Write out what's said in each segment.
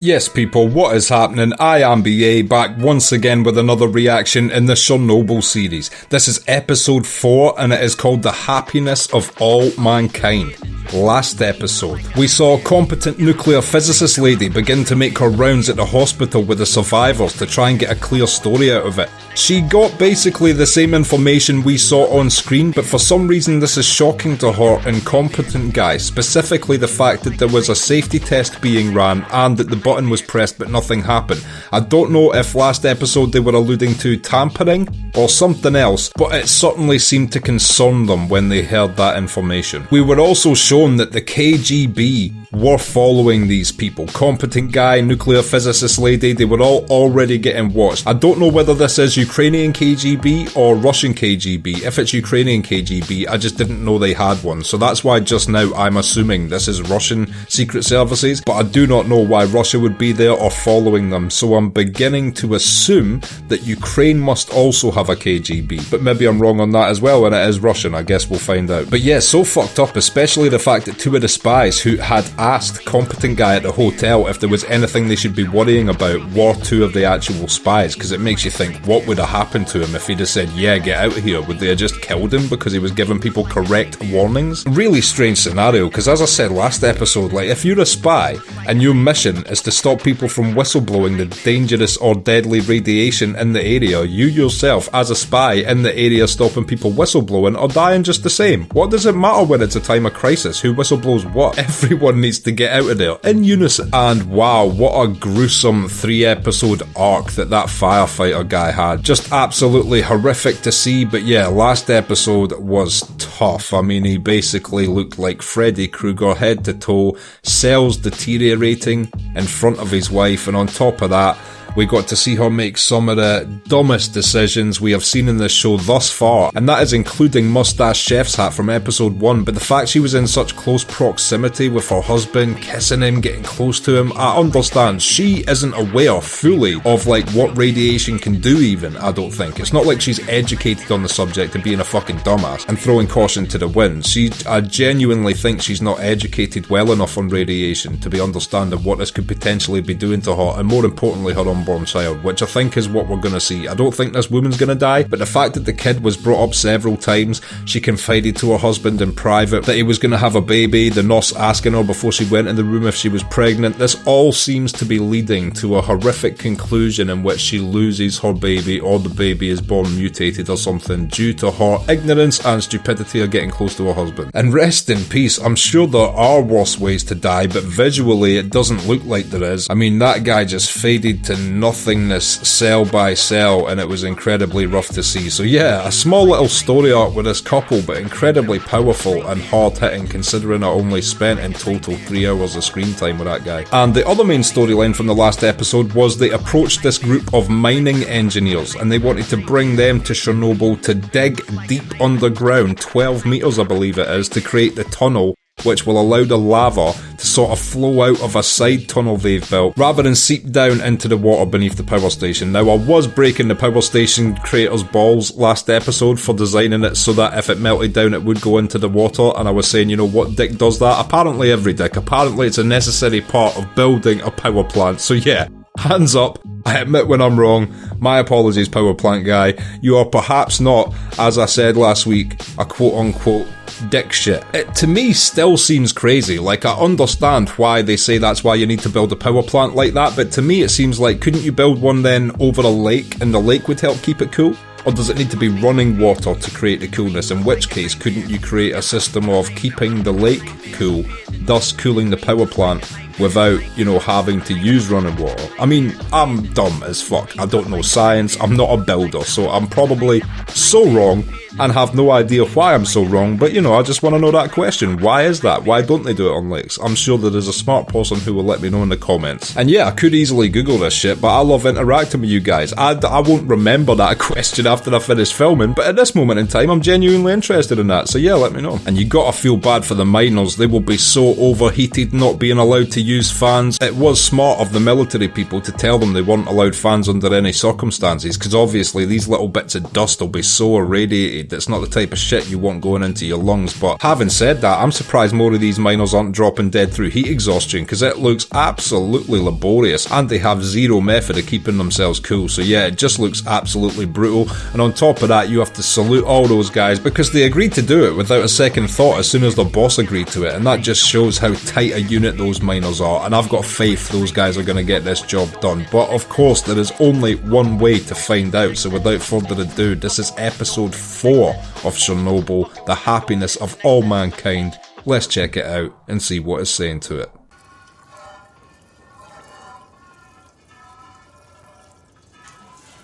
Yes people, what is happening? I am BA, back once again with another reaction in the Chernobyl series. This is episode 4 and it is called The Happiness of All Mankind. Last episode, we saw a competent nuclear physicist lady begin to make her rounds at the hospital with the survivors to try and get a clear story out of it. She got basically the same information we saw on screen, but for some reason this is shocking to her incompetent guy, specifically the fact that there was a safety test being ran and that the button was pressed but nothing happened. I don't know if last episode they were alluding to tampering or something else, but it certainly seemed to concern them when they heard that information. We were also shown that the KGB were following these people. Competent guy, nuclear physicist lady, they were all already getting watched. I don't know whether this is Ukrainian KGB or Russian KGB. If it's Ukrainian KGB, I just didn't know they had one, so that's why just now I'm assuming this is Russian secret services, but I do not know why Russia would be there or following them, so I'm beginning to assume that Ukraine must also have a KGB, but maybe I'm wrong on that as well and it is Russian. I guess we'll find out. But yeah, so fucked up, especially the fact that two of the spies who had asked competent guy at the hotel if there was anything they should be worrying about were two of the actual spies, because it makes you think, what would have happened to him if he'd have said, yeah, get out of here? Would they have just killed him because he was giving people correct warnings? Really strange scenario, because as I said last episode, like, if you're a spy and your mission is to stop people from whistleblowing the dangerous or deadly radiation in the area, you yourself as a spy in the area stopping people whistleblowing are dying just the same. What does it matter when it's a time of crisis? Who whistleblows what? Everyone needs to get out of there in unison. And wow, what a gruesome 3-episode arc that firefighter guy had. Just absolutely horrific to see, but yeah, last episode was tough. I mean, he basically looked like Freddy Krueger head to toe, cells deteriorating in front of his wife, and on top of that, we got to see her make some of the dumbest decisions we have seen in this show thus far, and that is including Mustache Chef's Hat from episode 1, but the fact she was in such close proximity with her husband, kissing him, getting close to him, I understand. She isn't aware fully of like what radiation can do even, I don't think. It's not like she's educated on the subject and being a fucking dumbass and throwing caution to the wind. I genuinely think she's not educated well enough on radiation to be understanding what this could potentially be doing to her, and more importantly, her unborn child, which I think is what we're going to see. I don't think this woman's going to die, but the fact that the kid was brought up several times, she confided to her husband in private that he was going to have a baby, the nurse asking her before she went in the room if she was pregnant, this all seems to be leading to a horrific conclusion in which she loses her baby or the baby is born mutated or something due to her ignorance and stupidity of getting close to her husband. And rest in peace. I'm sure there are worse ways to die, but visually it doesn't look like there is. I mean, that guy just faded to nothingness cell by cell, and it was incredibly rough to see. So yeah, a small little story arc with this couple, but incredibly powerful and hard hitting considering I only spent in total 3 hours of screen time with that guy. And the other main storyline from the last episode was they approached this group of mining engineers and they wanted to bring them to Chernobyl to dig deep underground, 12 meters I believe it is, to create the tunnel which will allow the lava to sort of flow out of a side tunnel they've built, rather than seep down into the water beneath the power station. Now, I was breaking the power station creator's balls last episode for designing it so that if it melted down it would go into the water, and I was saying, you know, what dick does that? Apparently every dick. Apparently it's a necessary part of building a power plant. So yeah, hands up, I admit when I'm wrong. My apologies, power plant guy. You are perhaps not, as I said last week, a quote-unquote dick shit. It to me still seems crazy. Like, I understand why they say that's why you need to build a power plant like that, but to me it seems like, couldn't you build one then over a lake and the lake would help keep it cool? Or does it need to be running water to create the coolness? In which case, couldn't you create a system of keeping the lake cool, thus cooling the power plant without, you know, having to use running water? I mean, I'm dumb as fuck. I don't know science. I'm not a builder, so I'm probably so wrong and have no idea why I'm so wrong, but you know, I just want to know that question. Why is that? Why don't they do it on lakes? I'm sure that there's a smart person who will let me know in the comments. And yeah, I could easily Google this shit, but I love interacting with you guys. I won't remember that question after I finish filming, but at this moment in time, I'm genuinely interested in that, so yeah, let me know. And you gotta feel bad for the miners. They will be so overheated not being allowed to use fans. It was smart of the military people to tell them they weren't allowed fans under any circumstances, because obviously these little bits of dust will be so irradiated, it's not the type of shit you want going into your lungs. But having said that, I'm surprised more of these miners aren't dropping dead through heat exhaustion, because it looks absolutely laborious, and they have zero method of keeping themselves cool. So yeah, it just looks absolutely brutal, and on top of that, you have to salute all those guys, because they agreed to do it without a second thought as soon as their boss agreed to it, and that just shows how tight a unit those miners are, and I've got faith those guys are going to get this job done. But of course, there is only one way to find out, so without further ado, this is episode 4 of Chernobyl, the happiness of all mankind. Let's check it out and see what it's saying to it.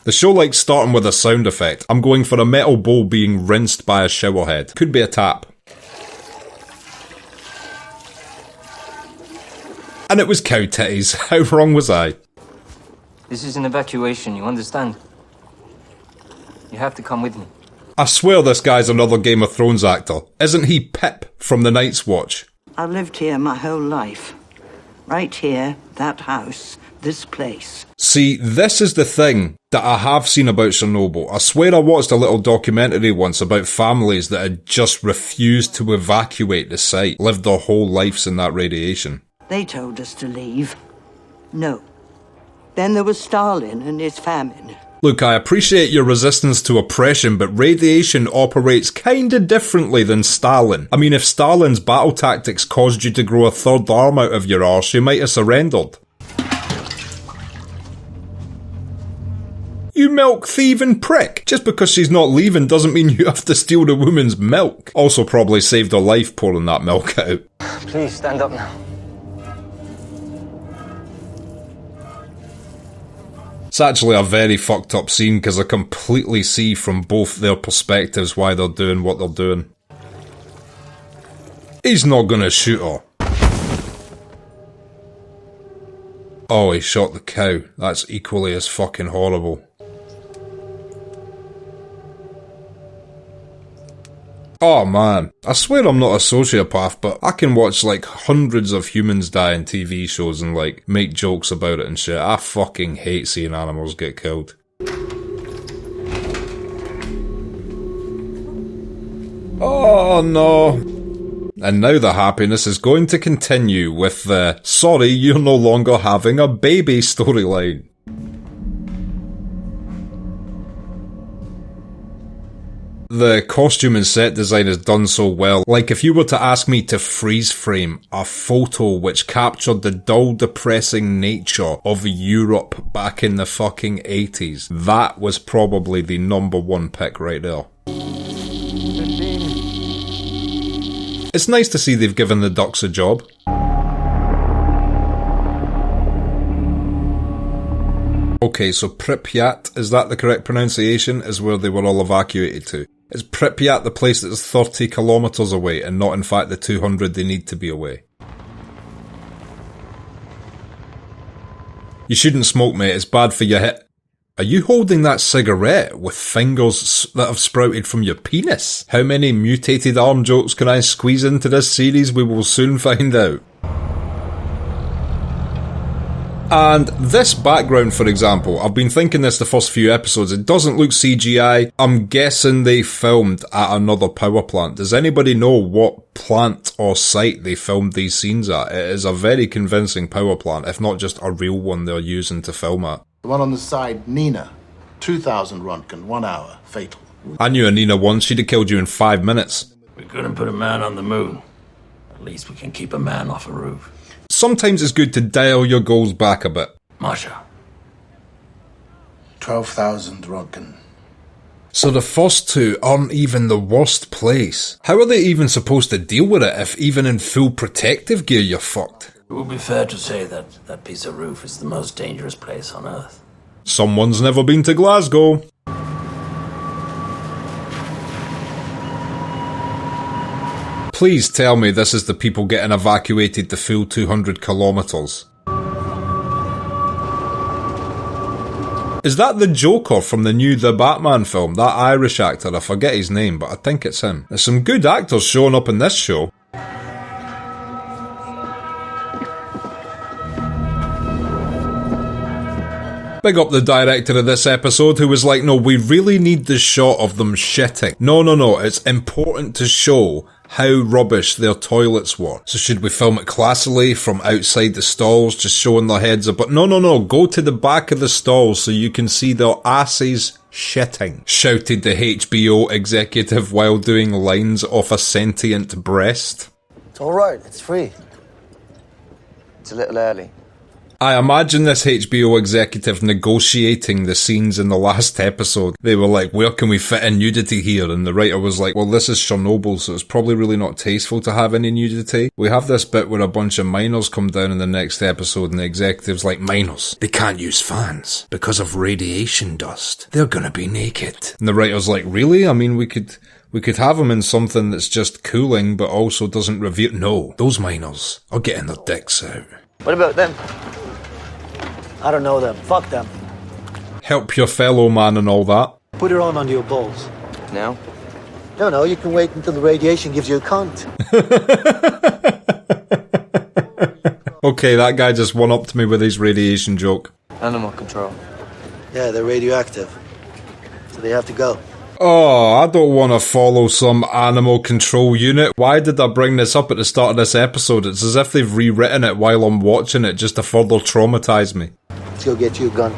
The show likes starting with a sound effect. I'm going for a metal bowl being rinsed by a shower head. Could be a tap. And it was cow titties. How wrong was I? This is an evacuation, you understand? You have to come with me. I swear this guy's another Game of Thrones actor. Isn't he Pip from The Night's Watch? I've lived here my whole life. Right here, that house, this place. See, this is the thing that I have seen about Chernobyl. I swear I watched a little documentary once about families that had just refused to evacuate the site, lived their whole lives in that radiation. They told us to leave. No. Then there was Stalin and his famine. Look, I appreciate your resistance to oppression, but radiation operates kinda differently than Stalin. I mean, if Stalin's battle tactics caused you to grow a third arm out of your arse, you might have surrendered. You milk thieving prick! Just because she's not leaving doesn't mean you have to steal the woman's milk. Also probably saved her life pouring that milk out. Please, stand up now. It's actually a very fucked up scene because I completely see from both their perspectives why they're doing what they're doing. He's not gonna shoot her. Oh, he shot the cow. That's equally as fucking horrible. Oh man, I swear I'm not a sociopath, but I can watch like hundreds of humans die in TV shows and like make jokes about it and shit. I fucking hate seeing animals get killed. Oh no. And now the happiness is going to continue with the "sorry, you're no longer having a baby" storyline. The costume and set design is done so well. Like, if you were to ask me to freeze frame a photo which captured the dull, depressing nature of Europe back in the fucking 80s, that was probably the #1 pick right there. It's nice to see they've given the ducks a job. Okay, so Pripyat, is that the correct pronunciation, is where they were all evacuated to. Is Pripyat the place that's 30 kilometres away and not in fact the 200 they need to be away? You shouldn't smoke, mate, it's bad for your hip. Are you holding that cigarette with fingers that have sprouted from your penis? How many mutated arm jokes can I squeeze into this series? We will soon find out. And this background, for example, I've been thinking this the first few episodes, it doesn't look CGI. I'm guessing they filmed at another power plant. Does anybody know what plant or site they filmed these scenes at? It is a very convincing power plant, if not just a real one they're using to film at. The one on the side, Nina. 2,000 Rontgen, 1 hour, fatal. I knew a Nina once, she'd have killed you in 5 minutes. We couldn't put a man on the moon. At least we can keep a man off a roof. Sometimes it's good to dial your goals back a bit. Masha. 12,000 Rontgen. So the first two aren't even the worst place. How are they even supposed to deal with it if even in full protective gear you're fucked? It would be fair to say that that piece of roof is the most dangerous place on Earth. Someone's never been to Glasgow. Please tell me this is the people getting evacuated the full 200 kilometres. Is that the Joker from the new The Batman film? That Irish actor, I forget his name, but I think it's him. There's some good actors showing up in this show. Big up the director of this episode who was like, no, we really need the shot of them shitting. No, it's important to show how rubbish their toilets were. So should we film it classily from outside the stalls, just showing their heads up? But no, go to the back of the stalls so you can see their asses shitting, shouted the HBO executive while doing lines off a sentient breast. It's alright, it's free. It's a little early. I imagine this HBO executive negotiating the scenes in the last episode. They were like, where can we fit in nudity here? And the writer was like, well, this is Chernobyl, so it's probably really not tasteful to have any nudity. We have this bit where a bunch of miners come down in the next episode and the executive's like, miners, they can't use fans because of radiation dust. They're gonna be naked. And the writer's like, really? I mean, we could have them in something that's just cooling but also doesn't reveal. No, those miners are getting their dicks out. What about them? I don't know them. Fuck them. Help your fellow man and all that. Put it on under your balls. Now? No, you can wait until the radiation gives you a cunt. Okay, that guy just one-upped me with his radiation joke. Animal control. Yeah, they're radioactive. So they have to go. Oh, I don't want to follow some animal control unit. Why did I bring this up at the start of this episode? It's as if they've rewritten it while I'm watching it just to further traumatise me. Let's go get you a gun.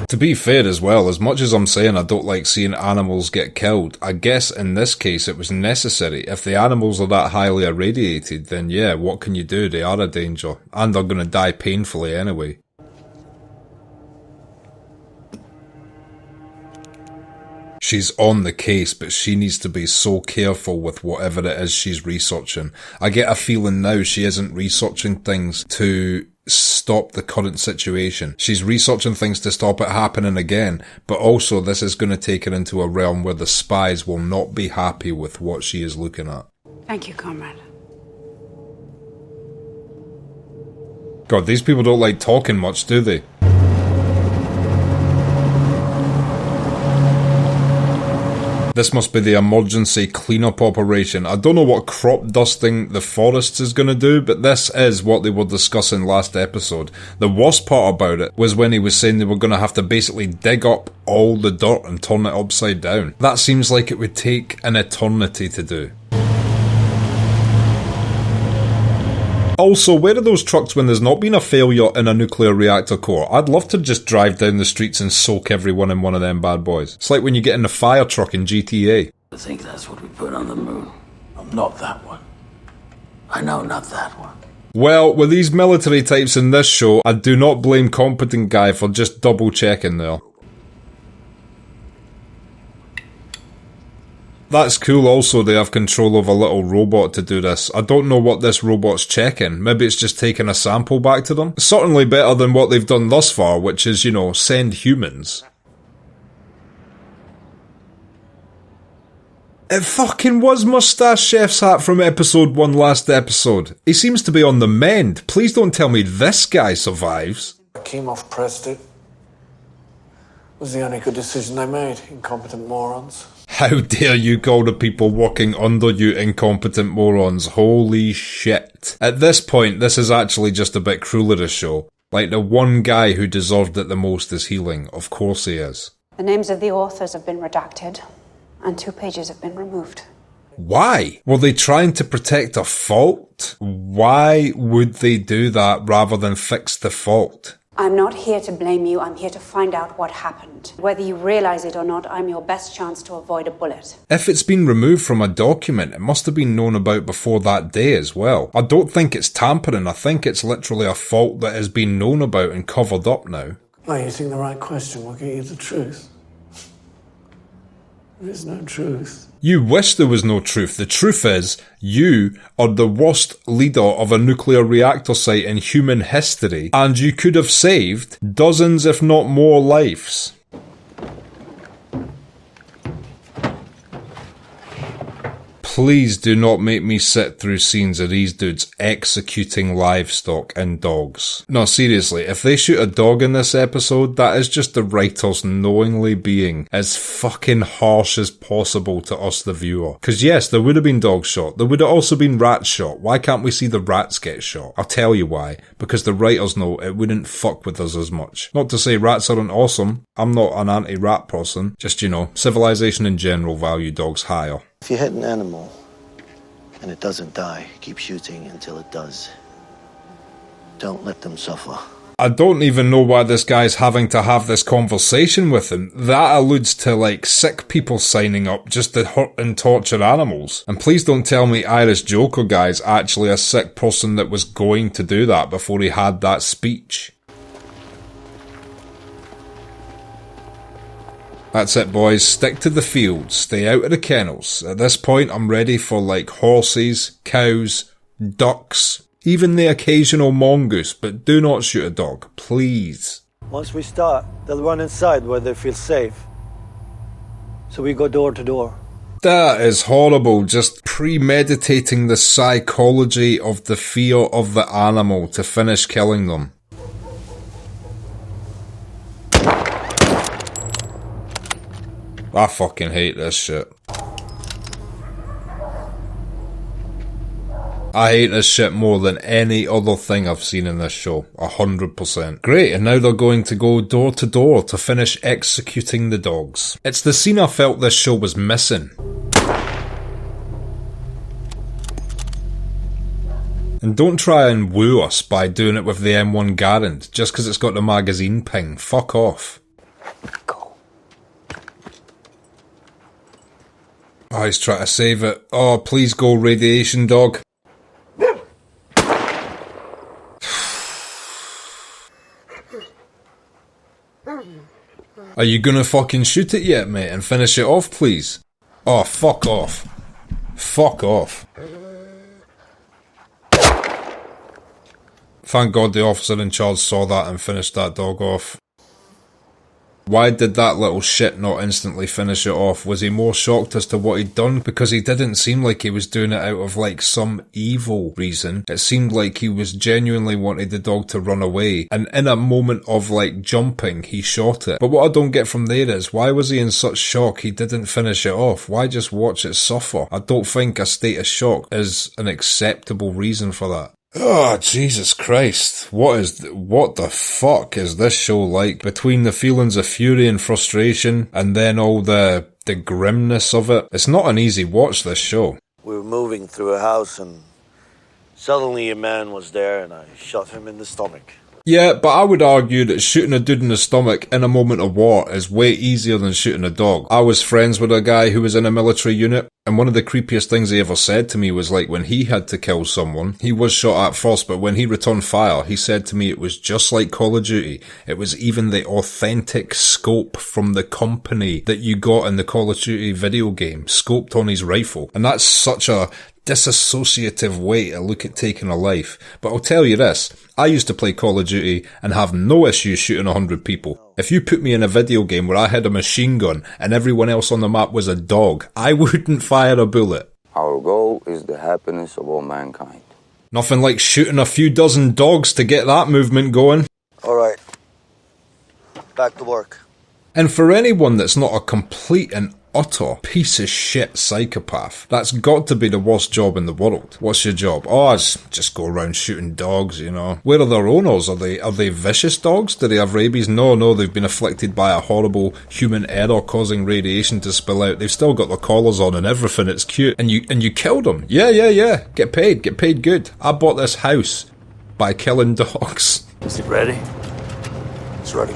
To be fair as well, as much as I'm saying I don't like seeing animals get killed, I guess in this case it was necessary. If the animals are that highly irradiated, then yeah, what can you do? They are a danger. And they're going to die painfully anyway. She's on the case, but she needs to be so careful with whatever it is she's researching. I get a feeling now she isn't researching things to stop the current situation. She's researching things to stop it happening again, but also this is going to take her into a realm where the spies will not be happy with what she is looking at. Thank you, comrade. God, these people don't like talking much, do they? This must be the emergency cleanup operation. I don't know what crop dusting the forests is going to do, but this is what they were discussing last episode. The worst part about it was when he was saying they were going to have to basically dig up all the dirt and turn it upside down. That seems like it would take an eternity to do. Also, where are those trucks when there's not been a failure in a nuclear reactor core? I'd love to just drive down the streets and soak everyone in one of them bad boys. It's like when you get in the fire truck in GTA. I think that's what we put on the moon. Not that one. I know, not that one. Well, with these military types in this show, I do not blame Competent Guy for just double checking there. That's cool also they have control of a little robot to do this. I don't know what this robot's checking. Maybe it's just taking a sample back to them. Certainly better than what they've done thus far, which is, you know, send humans. It fucking was Moustache Chef's hat from episode 1 last episode. He seems to be on the mend. Please don't tell me this guy survives. Akimov pressed it. It was the only good decision they made, incompetent morons. How dare you call the people working under you incompetent morons? Holy shit. At this point, this is actually just a bit cruel of a show. Like, the one guy who deserved it the most is healing. Of course he is. The names of the authors have been redacted, and 2 pages have been removed. Why? Were they trying to protect a fault? Why would they do that rather than fix the fault? I'm not here to blame you, I'm here to find out what happened. Whether you realize it or not, I'm your best chance to avoid a bullet. If it's been removed from a document, it must have been known about before that day as well. I don't think it's tampering, I think it's literally a fault that has been known about and covered up now. No, you think the right question will get you the truth. There is no truth. You wish there was no truth. The truth is, you are the worst leader of a nuclear reactor site in human history, and you could have saved dozens if not more lives. Please do not make me sit through scenes of these dudes executing livestock and dogs. No, seriously, if they shoot a dog in this episode, that is just the writers knowingly being as fucking harsh as possible to us, the viewer. Because yes, there would have been dogs shot. There would have also been rats shot. Why can't we see the rats get shot? I'll tell you why. Because the writers know it wouldn't fuck with us as much. Not to say rats aren't awesome. I'm not an anti-rat person. Just, civilization in general value dogs higher. If you hit an animal and it doesn't die, keep shooting until it does. Don't let them suffer. I don't even know why this guy's having to have this conversation with him. That alludes to, sick people signing up just to hurt and torture animals. And please don't tell me Irish Joker guy's actually a sick person that was going to do that before he had that speech. That's it, boys. Stick to the field. Stay out of the kennels. At this point, I'm ready for, horses, cows, ducks, even the occasional mongoose, but do not shoot a dog, please. Once we start, they'll run inside where they feel safe. So we go door to door. That is horrible, just premeditating the psychology of the fear of the animal to finish killing them. I fucking hate this shit. I hate this shit more than any other thing I've seen in this show. 100%. Great, and now they're going to go door to door to finish executing the dogs. It's the scene I felt this show was missing. And don't try and woo us by doing it with the M1 Garand, just because it's got the magazine ping. Fuck off. Oh, he's trying to save it. Oh, please go, radiation dog. Are you gonna fucking shoot it yet, mate, and finish it off, please? Oh, fuck off. Fuck off. Thank God the officer in charge saw that and finished that dog off. Why did that little shit not instantly finish it off? Was he more shocked as to what he'd done? Because he didn't seem like he was doing it out of some evil reason. It seemed like he was genuinely wanting the dog to run away. And in a moment of jumping, he shot it. But what I don't get from there is, why was he in such shock he didn't finish it off? Why just watch it suffer? I don't think a state of shock is an acceptable reason for that. Oh, Jesus Christ. What the fuck is this show like? Between the feelings of fury and frustration, and then all the grimness of it. It's not an easy watch, this show. We were moving through a house and suddenly a man was there and I shot him in the stomach. Yeah, but I would argue that shooting a dude in the stomach in a moment of war is way easier than shooting a dog. I was friends with a guy who was in a military unit, and one of the creepiest things he ever said to me was when he had to kill someone, he was shot at first, but when he returned fire, he said to me it was just like Call of Duty. It was even the authentic scope from the company that you got in the Call of Duty video game, scoped on his rifle. And that's such a disassociative way to look at taking a life. But I'll tell you this, I used to play Call of Duty and have no issues shooting 100 people. If you put me in a video game where I had a machine gun and everyone else on the map was a dog, I wouldn't fire a bullet. Our goal is the happiness of all mankind. Nothing like shooting a few dozen dogs to get that movement going. Alright. Back to work. And for anyone that's not a complete and utter piece of shit psychopath, that's got to be the worst job in the world. What's your job? Oh, just go around shooting dogs, Where are their owners? Are they vicious dogs? Do they have rabies? No, they've been afflicted by a horrible human error causing radiation to spill out. They've still got their collars on and everything. It's cute. And you killed them. Yeah. Get paid good. I bought this house by killing dogs. Is it ready? It's ready.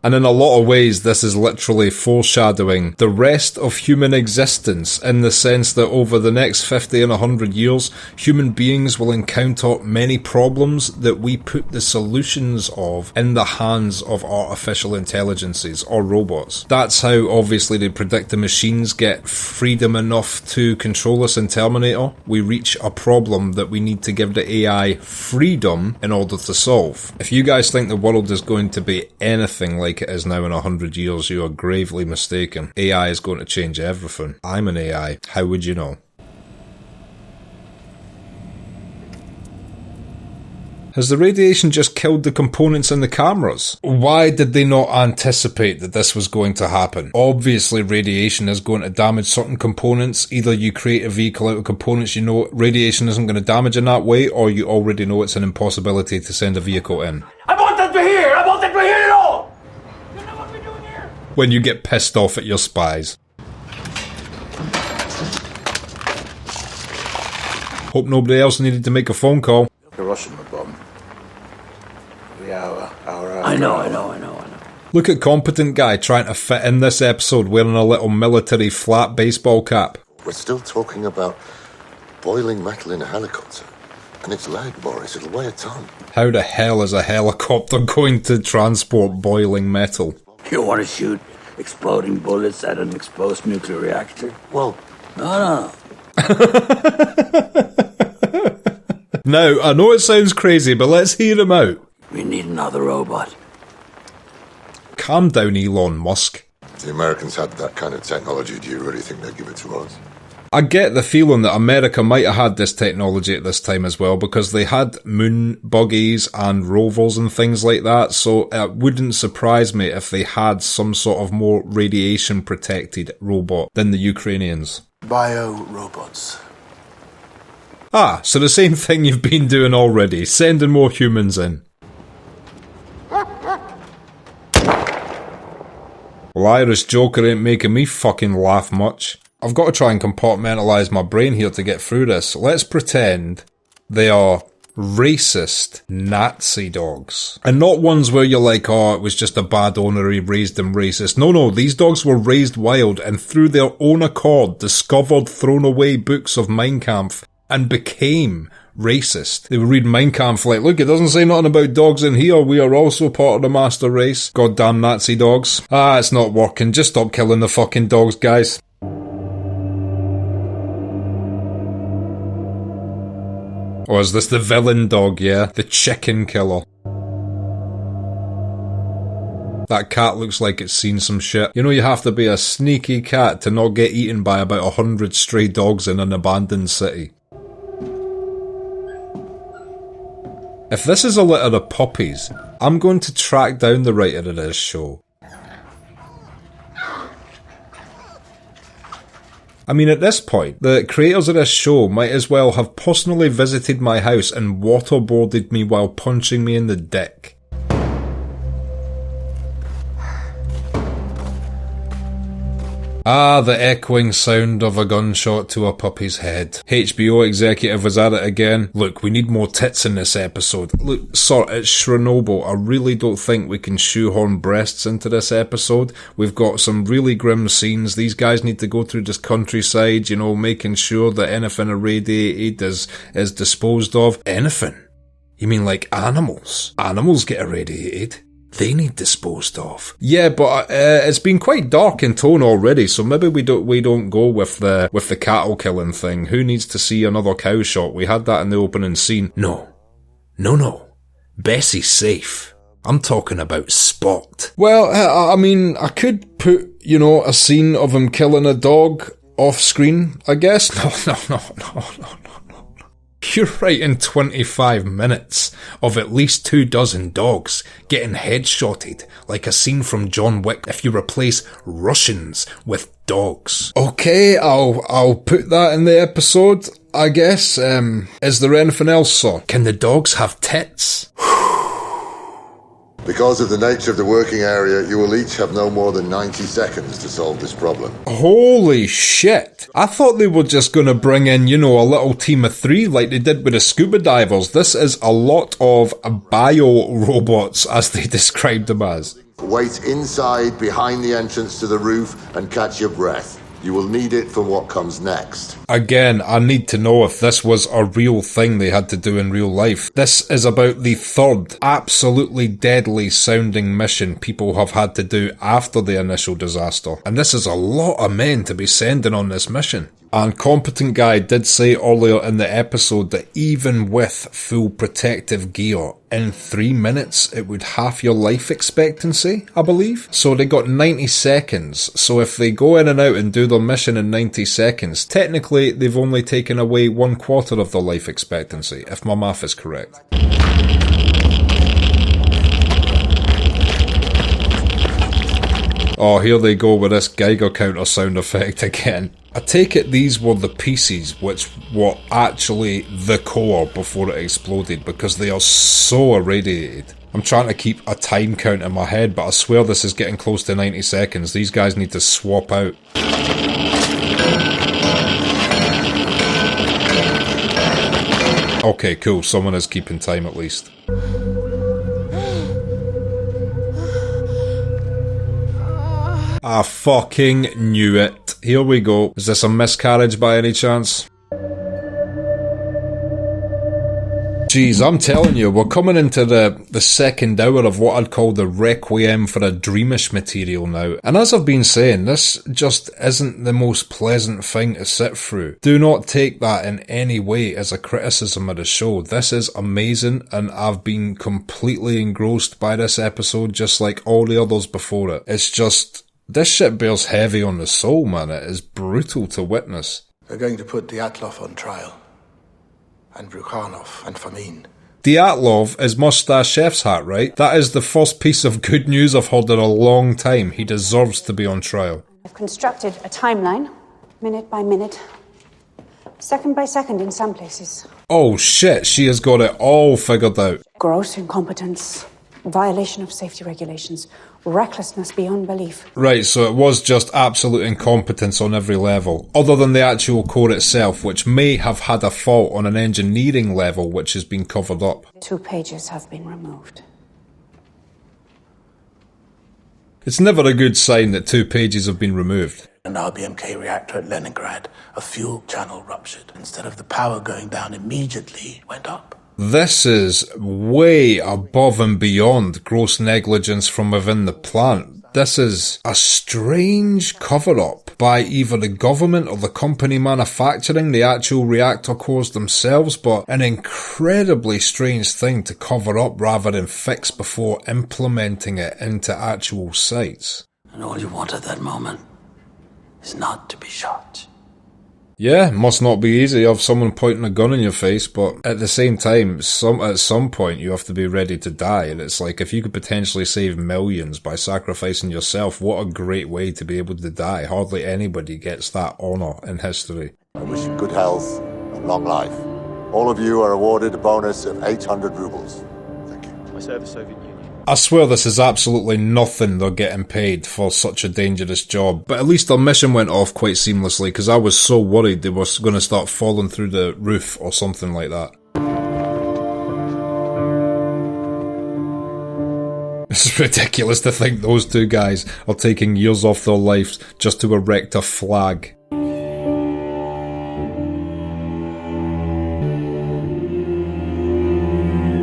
And in a lot of ways, this is literally foreshadowing the rest of human existence, in the sense that over the next 50 and 100 years, human beings will encounter many problems that we put the solutions of in the hands of artificial intelligences or robots. That's how, obviously, they predict the machines get freedom enough to control us in Terminator. We reach a problem that we need to give the AI freedom in order to solve. If you guys think the world is going to be anything like like it is now in 100 years, you are gravely mistaken. AI is going to change everything. I'm an AI. How would you know? Has the radiation just killed the components in the cameras? Why did they not anticipate that this was going to happen? Obviously, radiation is going to damage certain components. Either you create a vehicle out of components you know radiation isn't going to damage in that way, or you already know it's an impossibility to send a vehicle in. I want them to hear! I want them to hear it all! You know what we're doing here? When you get pissed off at your spies. Hope nobody else needed to make a phone call. Hiroshima bomb. The hour. I know. Look at competent guy trying to fit in this episode wearing a little military flat baseball cap. We're still talking about boiling metal in a helicopter. And it's lead, Boris. It'll weigh a ton. How the hell is a helicopter going to transport boiling metal? You want to shoot exploding bullets at an exposed nuclear reactor? Well, No. Now, I know it sounds crazy, but let's hear him out. We need another robot. Calm down, Elon Musk. if the Americans had that kind of technology, do you really think they'd give it to us? I get the feeling that America might have had this technology at this time as well, because they had moon buggies and rovers and things like that, so it wouldn't surprise me if they had some sort of more radiation-protected robot than the Ukrainians. Bio-robots. Ah, so the same thing you've been doing already, sending more humans in. Well, Irish Joker ain't making me fucking laugh much. I've got to try and compartmentalise my brain here to get through this. Let's pretend they are racist Nazi dogs. And not ones where you're like, oh, it was just a bad owner, he raised them racist. No, these dogs were raised wild and through their own accord discovered thrown away books of Mein Kampf and became racist. They would read Mein Kampf like, look, it doesn't say nothing about dogs in here, we are also part of the master race. Goddamn Nazi dogs. Ah, it's not working, just stop killing the fucking dogs, guys. Or is this the villain dog, yeah? The chicken killer. That cat looks like it's seen some shit. You know you have to be a sneaky cat to not get eaten by about 100 stray dogs in an abandoned city. If this is a litter of puppies, I'm going to track down the writer of this show. I mean, at this point, the creators of this show might as well have personally visited my house and waterboarded me while punching me in the dick. Ah, the echoing sound of a gunshot to a puppy's head. HBO executive was at it again. Look, we need more tits in this episode. Look, sir, it's Chernobyl. I really don't think we can shoehorn breasts into this episode. We've got some really grim scenes. These guys need to go through this countryside, you know, making sure that anything irradiated is disposed of. Anything? You mean like animals? Animals get irradiated. They need disposed of. Yeah, but it's been quite dark in tone already, so maybe we don't go with the cattle killing thing. Who needs to see another cow shot? We had that in the opening scene. No. Bessie's safe. I'm talking about Spot. Well, I mean, I could put, a scene of him killing a dog off screen, I guess. No. You're writing 25 minutes of at least 24 dogs getting headshotted like a scene from John Wick if you replace Russians with dogs. Okay, I'll put that in the episode, I guess. Is there anything else, sir? Can the dogs have tits? Because of the nature of the working area, you will each have no more than 90 seconds to solve this problem. Holy shit. I thought they were just going to bring in, a little team of 3 like they did with the scuba divers. This is a lot of bio-robots, as they described them as. Wait inside, behind the entrance to the roof, and catch your breath. You will need it for what comes next. Again, I need to know if this was a real thing they had to do in real life. This is about the 3rd absolutely deadly sounding mission people have had to do after the initial disaster. And this is a lot of men to be sending on this mission. And Competent Guy did say earlier in the episode that even with full protective gear, in 3 minutes it would half your life expectancy, I believe. So they got 90 seconds. So if they go in and out and do their mission in 90 seconds, technically they've only taken away 1/4 of their life expectancy, if my math is correct. Oh, here they go with this Geiger counter sound effect again. I take it these were the pieces which were actually the core before it exploded, because they are so irradiated. I'm trying to keep a time count in my head, but I swear this is getting close to 90 seconds. These guys need to swap out. Okay, cool. Someone is keeping time at least. I fucking knew it. Here we go. Is this a miscarriage by any chance? Jeez, I'm telling you, we're coming into the second hour of what I'd call the Requiem for a Dreamish material now. And as I've been saying, this just isn't the most pleasant thing to sit through. Do not take that in any way as a criticism of the show. This is amazing, and I've been completely engrossed by this episode, just like all the others before it. It's just... this shit bears heavy on the soul, man. It is brutal to witness. They're going to put Dyatlov on trial. And Brukhanov and Fomin. Dyatlov is Mustache Chef's hat, right? That is the first piece of good news I've heard in a long time. He deserves to be on trial. I've constructed a timeline, minute by minute, second by second in some places. Oh shit, she has got it all figured out. Gross incompetence, violation of safety regulations, recklessness beyond belief. Right, so it was just absolute incompetence on every level, other than the actual core itself, which may have had a fault on an engineering level which has been covered up. 2 pages have been removed. It's never a good sign that 2 pages have been removed. An RBMK reactor at Leningrad, a fuel channel ruptured. Instead of the power going down immediately, it went up. This is way above and beyond gross negligence from within the plant. This is a strange cover-up by either the government or the company manufacturing the actual reactor cores themselves, but an incredibly strange thing to cover up rather than fix before implementing it into actual sites. And all you want at that moment is not to be shot. Yeah, must not be easy of someone pointing a gun in your face, but at the same time, at some point you have to be ready to die, and it's like, if you could potentially save millions by sacrificing yourself, what a great way to be able to die. Hardly anybody gets that honour in history. I wish you good health and long life. All of you are awarded a bonus of 800 rubles. Thank you. I serve the Soviet Union. I swear this is absolutely nothing they're getting paid for such a dangerous job, but at least their mission went off quite seamlessly, because I was so worried they were going to start falling through the roof or something like that. It's ridiculous to think those 2 guys are taking years off their lives just to erect a flag.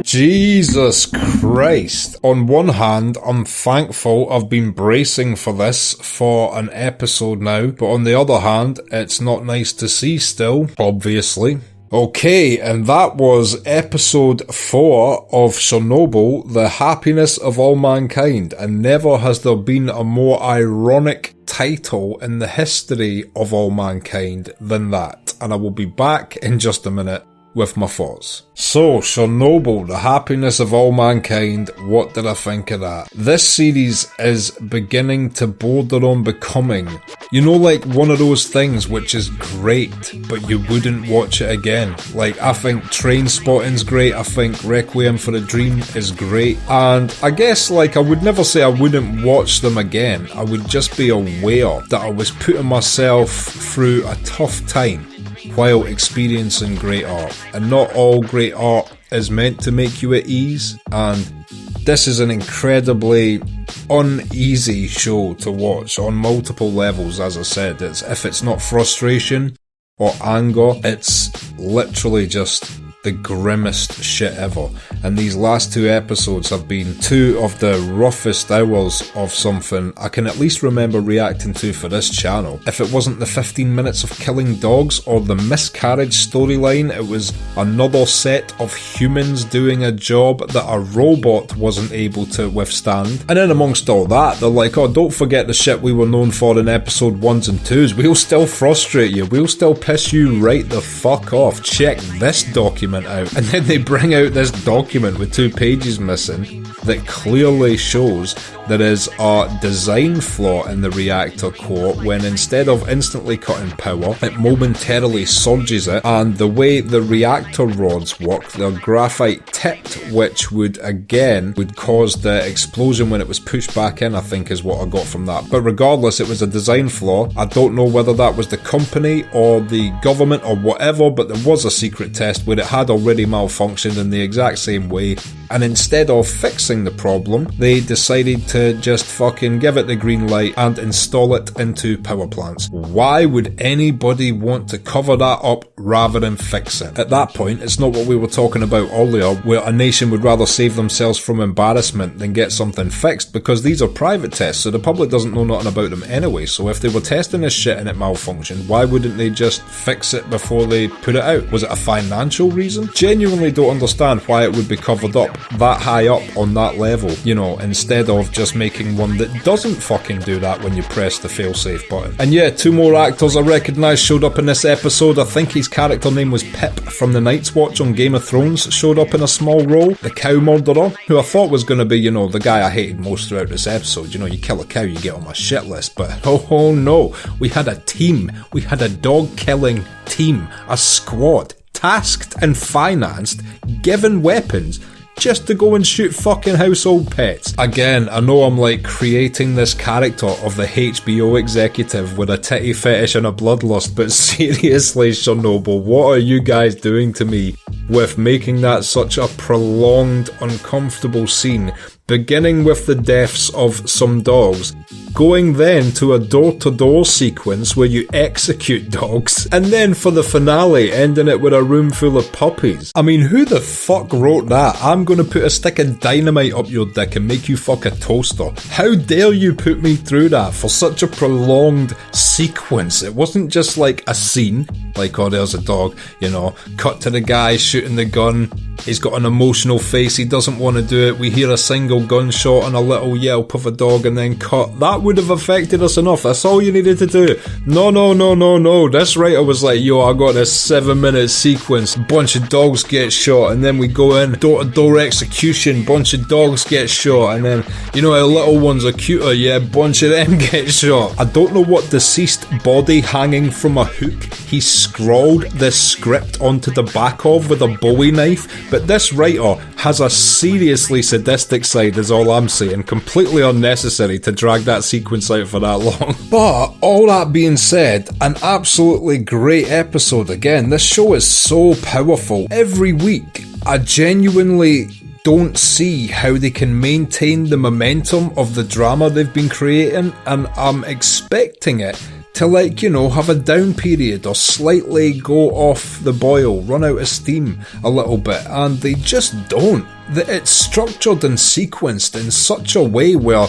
Jesus Christ. On one hand, I'm thankful I've been bracing for this for an episode now, but on the other hand, it's not nice to see still, obviously. Okay, and that was episode 4 of Chernobyl, The Happiness of All Mankind, and never has there been a more ironic title in the history of all mankind than that, and I will be back in just a minute with my thoughts. So, Chernobyl, The Happiness of All Mankind, what did I think of that? This series is beginning to border on becoming, you know, like one of those things which is great, but you wouldn't watch it again. Like, I think Trainspotting's great, I think Requiem for a Dream is great, and I guess, like, I would never say I wouldn't watch them again. I would just be aware that I was putting myself through a tough time while experiencing great art, and not all great art is meant to make you at ease, and this is an incredibly uneasy show to watch on multiple levels. As I said, if it's not frustration or anger, it's literally just the grimmest shit ever. And these last 2 episodes have been 2 of the roughest hours of something I can at least remember reacting to for this channel. If it wasn't the 15 minutes of killing dogs or the miscarriage storyline, it was another set of humans doing a job that a robot wasn't able to withstand. And then amongst all that, they're like, oh, don't forget the shit we were known for in episode 1s and 2s. We'll still frustrate you. We'll still piss you right the fuck off. Check this document out. And then they bring out this document with 2 pages missing that clearly shows there is a design flaw in the reactor core when instead of instantly cutting power, it momentarily surges it, and the way the reactor rods work, they're graphite tipped, which would cause the explosion when it was pushed back in, I think is what I got from that. But regardless, it was a design flaw. I don't know whether that was the company or the government or whatever, but there was a secret test where it had already malfunctioned in the exact same way, and instead of fixing the problem, they decided to just fucking give it the green light and install it into power plants. Why would anybody want to cover that up rather than fix it? At that point, it's not what we were talking about earlier, where a nation would rather save themselves from embarrassment than get something fixed, because these are private tests, so the public doesn't know nothing about them anyway. So if they were testing this shit and it malfunctioned, why wouldn't they just fix it before they put it out? Was it a financial reason? Genuinely don't understand why it would be covered up that high up on that level, you know, instead of just making one that doesn't fucking do that when you press the failsafe button. And yeah, 2 more actors I recognised showed up in this episode. I think his character name was Pip from the Night's Watch on Game of Thrones, showed up in a small role. The cow murderer, who I thought was going to be, you know, the guy I hated most throughout this episode. You know, you kill a cow, you get on my shit list. But oh no, we had a team. We had a dog killing team, a squad, tasked and financed, given weapons, just to go and shoot fucking household pets. Again, I know I'm like creating this character of the HBO executive with a titty fetish and a bloodlust, but seriously, Chernobyl, what are you guys doing to me with making that such a prolonged, uncomfortable scene, beginning with the deaths of some dogs, going then to a door-to-door sequence where you execute dogs, and then for the finale, ending it with a room full of puppies. I mean, who the fuck wrote that? I'm gonna put a stick of dynamite up your dick and make you fuck a toaster. How dare you put me through that for such a prolonged sequence? It wasn't just like a scene, like, oh, there's a dog, you know, cut to the guy shooting the gun, he's got an emotional face, he doesn't want to do it, we hear a single gunshot and a little yelp of a dog and then cut. That would have affected us enough. That's all you needed to do. No. This writer was like, yo, I got this 7-minute sequence, bunch of dogs get shot, and then we go in, door-to-door execution, bunch of dogs get shot, and then, you know, our little ones are cuter, yeah, bunch of them get shot. I don't know what deceased body hanging from a hook he scrawled this script onto the back of with a Bowie knife, but this writer has a seriously sadistic side, is all I'm saying. Completely unnecessary to drag that sequence out for that long. But all that being said, an absolutely great episode again. This show is so powerful. Every week, I genuinely don't see how they can maintain the momentum of the drama they've been creating, and I'm expecting it to, like, you know, have a down period or slightly go off the boil, run out of steam a little bit, and they just don't. It's structured and sequenced in such a way where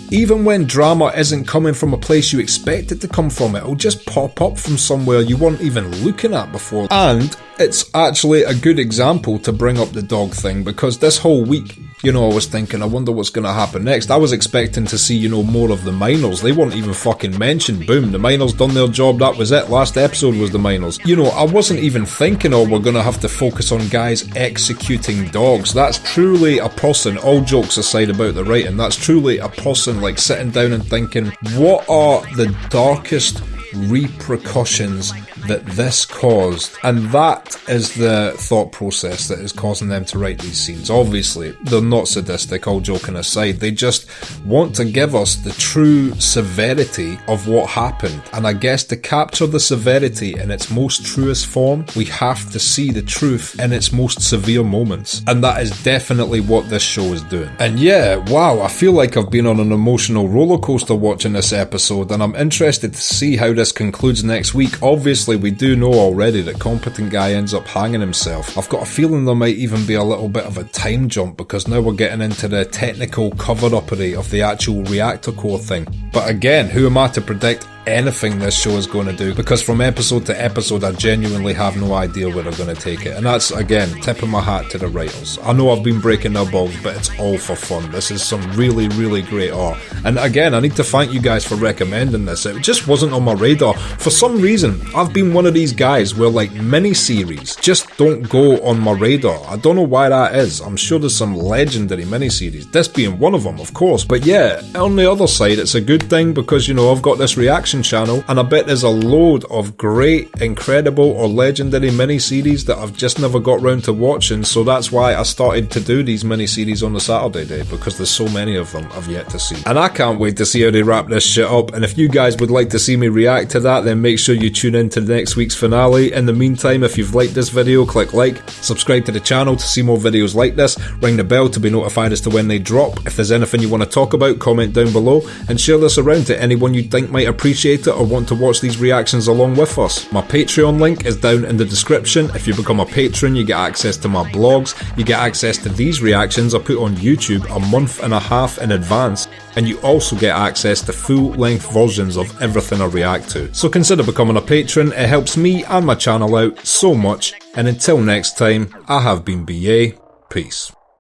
even when drama isn't coming from a place you expect it to come from, it'll just pop up from somewhere you weren't even looking at before. And it's actually a good example to bring up the dog thing, because this whole week, you know, I was thinking, I wonder what's going to happen next. I was expecting to see, you know, more of the miners. They weren't even fucking mentioned. Boom, the miners done their job, that was it. Last episode was the miners. You know, I wasn't even thinking, oh, we're going to have to focus on guys executing dogs. That's truly a person, all jokes aside about the writing, that's truly a person, like, sitting down and thinking, what are the darkest repercussions that this caused? And that is the thought process that is causing them to write these scenes. Obviously, they're not sadistic, all joking aside. They just want to give us the true severity of what happened. And I guess to capture the severity in its most truest form, we have to see the truth in its most severe moments. And that is definitely what this show is doing. And yeah, wow, I feel like I've been on an emotional roller coaster watching this episode, and I'm interested to see how this concludes next week. Obviously, obviously we do know already that Competent Guy ends up hanging himself, I've got a feeling there might even be a little bit of a time jump, because now we're getting into the technical cover-uppery of the actual reactor core thing. But again, who am I to predict anything this show is going to do, because from episode to episode I genuinely have no idea where they're going to take it, and that's again tipping my hat to the writers. I know I've been breaking their balls, but it's all for fun. This is some really great art, and again I need to thank you guys for recommending this. It just wasn't on my radar. For some reason I've been one of these guys where like miniseries just don't go on my radar. I don't know why that is. I'm sure there's some legendary miniseries, this being one of them of course, but yeah, on the other side it's a good thing, because you know I've got this reaction channel, and I bet there's a load of great, incredible or legendary miniseries that I've just never got round to watching, so that's why I started to do these miniseries on the Saturday day, because there's so many of them I've yet to see. And I can't wait to see how they wrap this shit up, and if you guys would like to see me react to that, then make sure you tune in to next week's finale. In the meantime, if you've liked this video, click like, subscribe to the channel to see more videos like this, ring the bell to be notified as to when they drop. If there's anything you want to talk about, comment down below, and share this around to anyone you think might appreciate it or want to watch these reactions along with us. My Patreon link is down in the description. If you become a patron, you get access to my blogs, you get access to these reactions I put on YouTube a month and a half in advance, and you also get access to full-length versions of everything I react to. So consider becoming a patron, it helps me and my channel out so much, and until next time, I have been BA, peace.